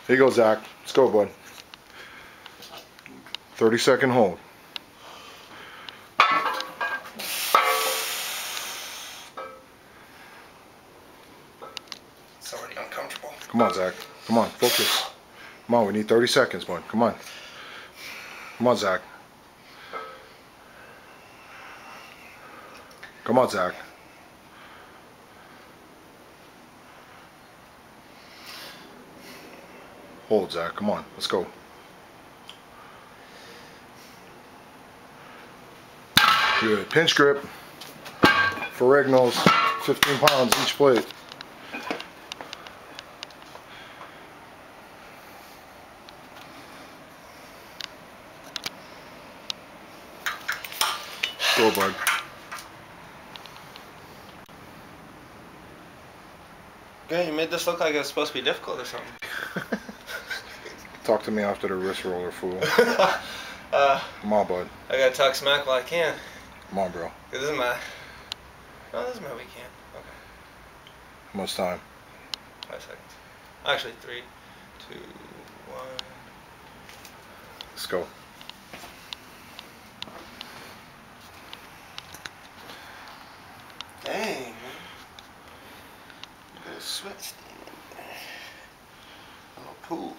Here you go, Zach. Let's go, bud. 30-second hold. It's already uncomfortable. Come on, Zach. Come on, focus. Come on, we need 30 seconds, bud. Come on. Come on, Zach. Come on, Zach. Hold, Zach. Come on. Let's go. Good. Pinch grip. Ferrignos. 15 pounds each plate. Go, bud. Good, you made this look like it was supposed to be difficult or something. Talk to me after the wrist roller, fool. Come on, bud. I gotta talk smack while I can. Come on, bro. This is my... No, this is my weekend. Okay. How much time? 5 seconds. Actually, 3, 2, 1. Let's go. Dang, man. A little sweat stain in there. A little pool.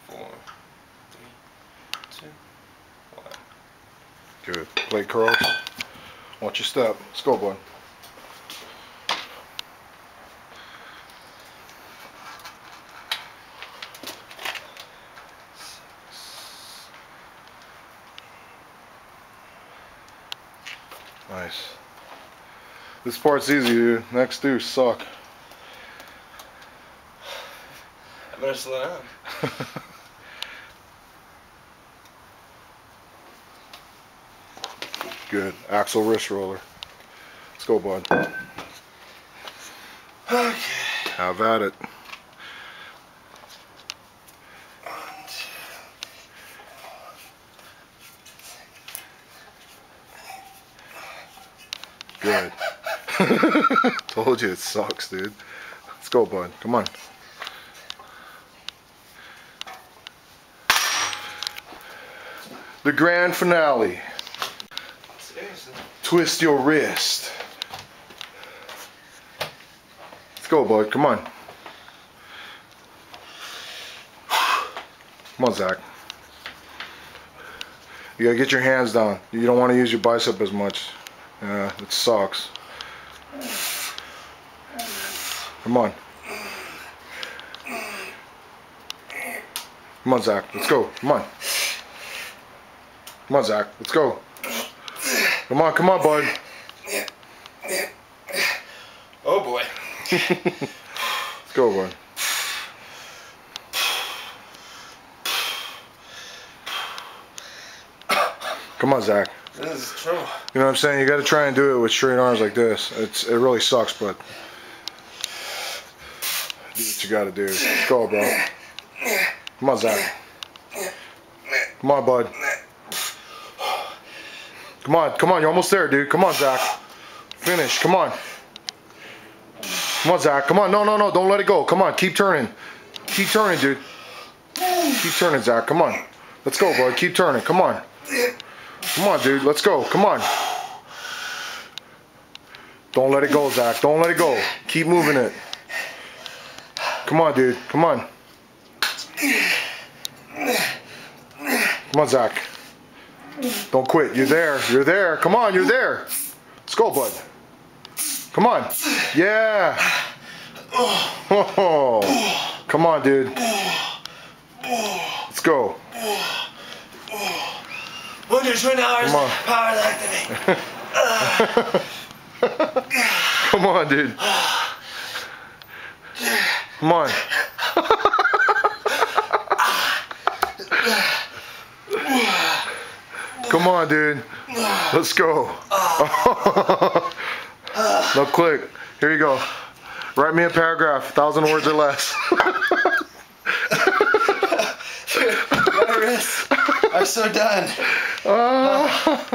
Four, 3, 2, 1. Good. Plate curls. Watch your step. Let's go, bud. Nice. This part's easy, dude. Next two suck. I better slow down. Good. Axle wrist roller. Let's go, bud. Okay. Have at it. 1, 2. Good. Told you it sucks, dude. Let's go, bud. Come on. The grand finale. Seriously. Twist your wrist. Let's go, bud. Come on. Come on, Zach. You gotta get your hands down. You don't want to use your bicep as much. Yeah, it sucks. Come on. Come on, Zach. Let's go. Come on. Come on, Zach. Let's go. Come on, bud. Oh boy. Let's go, bud. Come on, Zach. This is trouble. You know what I'm saying? You got to try and do it with straight arms like this. It really sucks, but do what you got to do. Let's go, bro. Come on, Zach. Come on, bud. Come on. You're almost there, dude. Come on, Zach. Finish. Come on. Come on, Zach. Come on. No. Don't let it go. Come on. Keep turning. Keep turning, dude. Keep turning, Zach. Come on. Let's go, bud. Keep turning. Come on. Come on, dude. Let's go. Come on. Don't let it go, Zach. Don't let it go. Keep moving it. Come on, dude. Come on. Come on, Zach. Don't quit. You're there. You're there. Come on. You're there. Let's go, bud. Come on. Yeah. Oh. Come on, dude. Let's go. 120 hours Come on. power lactating. Come on, dude. Come on. Come on, dude. Let's go. No click. Here you go. Write me a paragraph, 1,000 words or less. My wrist. I'm so done. Oh.